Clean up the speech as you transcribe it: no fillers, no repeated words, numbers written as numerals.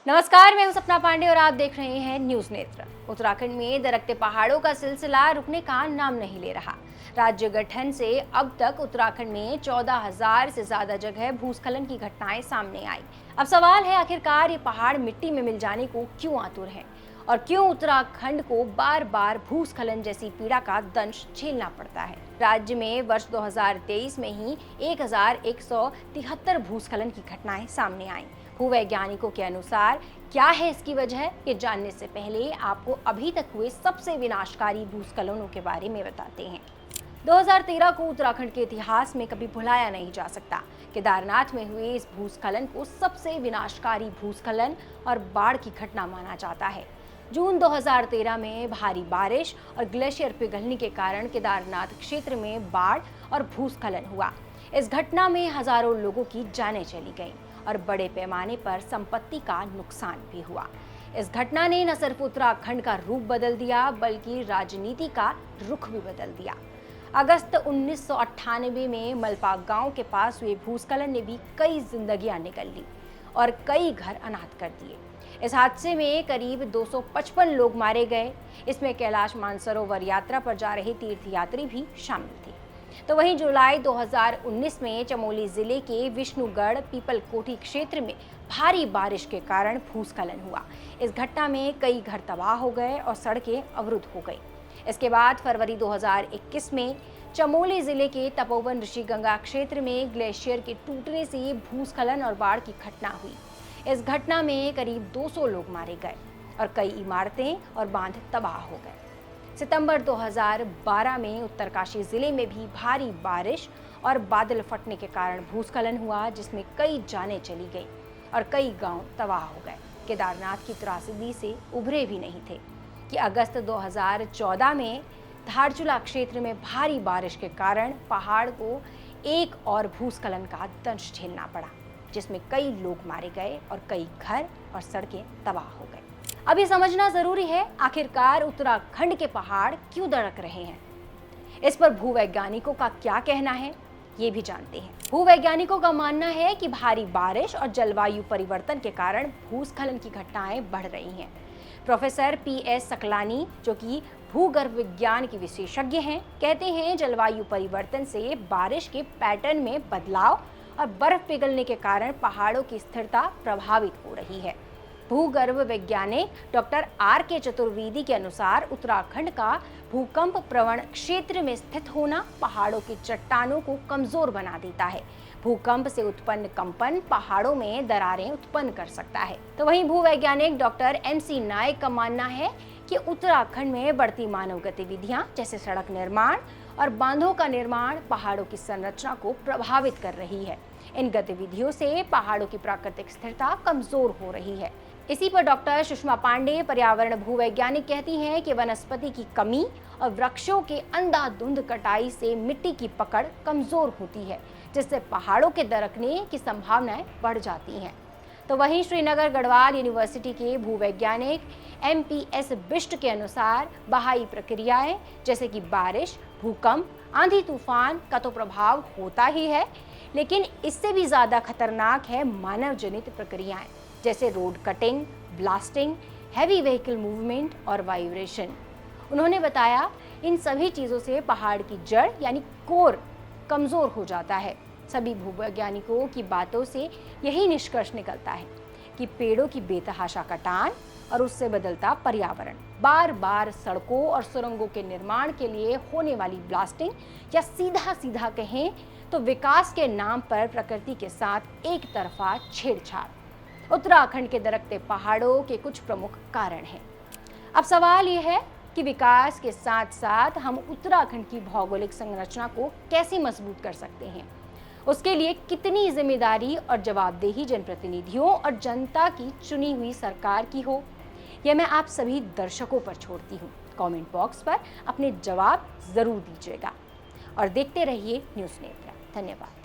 नमस्कार, मैं हूं सपना पांडे और आप देख रहे हैं न्यूज नेत्र। उत्तराखंड में दरकते पहाड़ों का सिलसिला रुकने का नाम नहीं ले रहा। राज्य गठन से अब तक उत्तराखंड में 14,000 से ज्यादा जगह भूस्खलन की घटनाएं सामने आई। अब सवाल है, आखिरकार ये पहाड़ मिट्टी में मिल जाने को क्यों आतुर हैं और क्यों उत्तराखंड को बार बार भूस्खलन जैसी पीड़ा का दंश झेलना पड़ता है। राज्य में वर्ष 2023 में ही 1,173 भूस्खलन की घटनाएं सामने आई। भूवैज्ञानिकों के अनुसार क्या है इसकी वजह, ये जानने से पहले आपको अभी तक हुए सबसे विनाशकारी भूस्खलनों के बारे में बताते हैं। 2013 को उत्तराखंड के इतिहास में कभी भुलाया नहीं जा सकता। केदारनाथ में हुए इस भूस्खलन को सबसे विनाशकारी भूस्खलन और बाढ़ की घटना माना जाता है। जून 2013 में भारी बारिश और ग्लेशियर पिघलने के कारण केदारनाथ क्षेत्र में बाढ़ और भूस्खलन हुआ। इस घटना में हजारों लोगों की जानें चली गईं और बड़े पैमाने पर संपत्ति का नुकसान भी हुआ। इस घटना ने न सिर्फ उत्तराखंड का रूप बदल दिया बल्कि राजनीति का रुख भी बदल दिया। अगस्त 1998 में मलपा गांव के पास हुए भूस्खलन ने भी कई जिंदगियां निकल ली और कई घर अनाथ कर दिए। इस हादसे में करीब 255 लोग मारे गए। इसमें कैलाश मानसरोवर यात्रा पर जा रहे तीर्थयात्री भी शामिल थे। तो वहीं जुलाई 2019 में चमोली जिले के विष्णुगढ़ पीपलकोठी क्षेत्र में भारी बारिश के कारण भूस्खलन हुआ। इस घटना में कई घर तबाह हो गए और सड़कें अवरुद्ध हो गई। इसके बाद फरवरी 2021 में चमोली जिले के तपोवन ऋषिगंगा क्षेत्र में ग्लेशियर के टूटने से भूस्खलन और बाढ़ की घटना हुई। इस घटना में करीब 200 लोग मारे गए और कई इमारतें और बांध तबाह हो गए। सितंबर 2012 में उत्तरकाशी जिले में भी भारी बारिश और बादल फटने के कारण भूस्खलन हुआ, जिसमें कई जानें चली गई और कई गांव तबाह हो गए। केदारनाथ की त्रासदी से उभरे भी नहीं थे कि अगस्त 2014 में धारचूला क्षेत्र में भारी बारिश के कारण पहाड़ को एक और भूस्खलन का दंश झेलना पड़ा, जिसमें कई लोग मारे गए और कई घर और सड़कें तबाह हो गई। अब ये समझना जरूरी है, आखिरकार उत्तराखंड के पहाड़ क्यों दरक रहे हैं। इस पर भूवैज्ञानिकों का क्या कहना है, ये भी जानते हैं। भूवैज्ञानिकों का मानना है कि भारी बारिश और जलवायु परिवर्तन के कारण भूस्खलन की घटनाएं बढ़ रही हैं। प्रोफेसर PS सकलानी, जो कि भूगर्भ विज्ञान के विशेषज्ञ हैं, कहते हैं जलवायु परिवर्तन से बारिश के पैटर्न में बदलाव और बर्फ पिघलने के कारण पहाड़ों की स्थिरता प्रभावित हो रही है। भूगर्भ वैज्ञानिक डॉक्टर RK चतुर्वेदी के अनुसार उत्तराखंड का भूकंप प्रवण क्षेत्र में स्थित होना पहाड़ों की चट्टानों को कमजोर बना देता है। भूकंप से उत्पन्न कंपन पहाड़ों में दरारें उत्पन्न कर सकता है। तो वहीं भूवैज्ञानिक डॉक्टर MC नायक का मानना है कि उत्तराखंड में बढ़ती मानव गतिविधियां जैसे सड़क निर्माण और बांधों का निर्माण पहाड़ों की संरचना को प्रभावित कर रही है। इन गतिविधियों से पहाड़ों की प्राकृतिक स्थिरता कमजोर हो रही है। इसी पर डॉक्टर सुषमा पांडे, पर्यावरण भूवैज्ञानिक, कहती हैं कि वनस्पति की कमी और वृक्षों के अंधाधुंध कटाई से मिट्टी की पकड़ कमजोर होती है, जिससे पहाड़ों के दरकने की संभावनाएं बढ़ जाती हैं। तो वहीं श्रीनगर गढ़वाल यूनिवर्सिटी के भूवैज्ञानिक MPS बिष्ट के अनुसार बहाई प्रक्रियाएं जैसे कि बारिश, भूकंप, आंधी तूफान का तो प्रभाव होता ही है, लेकिन इससे भी ज्यादा खतरनाक है मानव जनित प्रक्रियाएं जैसे road cutting, blasting, heavy vehicle movement और वाइब्रेशन। उन्होंने बताया, इन सभी चीजों से पहाड़ की जड़ यानी कोर कमजोर हो जाता है। सभी भूवैज्ञानिकों की बातों से यही निष्कर्ष निकलता है कि पेड़ों की बेतहाशा कटान और उससे बदलता पर्यावरण, बार बार सड़कों और सुरंगों के निर्माण के लिए होने वाली ब्लास्टिंग, या सीधा सीधा कहें तो विकास के नाम पर प्रकृति के साथ एक तरफा छेड़छाड़ उत्तराखंड के दरकते पहाड़ों के कुछ प्रमुख कारण हैं। अब सवाल ये है कि विकास के साथ साथ हम उत्तराखंड की भौगोलिक संरचना को कैसे मजबूत कर सकते हैं। उसके लिए कितनी जिम्मेदारी और जवाबदेही जनप्रतिनिधियों और जनता की चुनी हुई सरकार की हो, यह मैं आप सभी दर्शकों पर छोड़ती हूँ। कमेंट बॉक्स पर अपने जवाब जरूर दीजिएगा और देखते रहिए न्यूज़ नेत्र। धन्यवाद।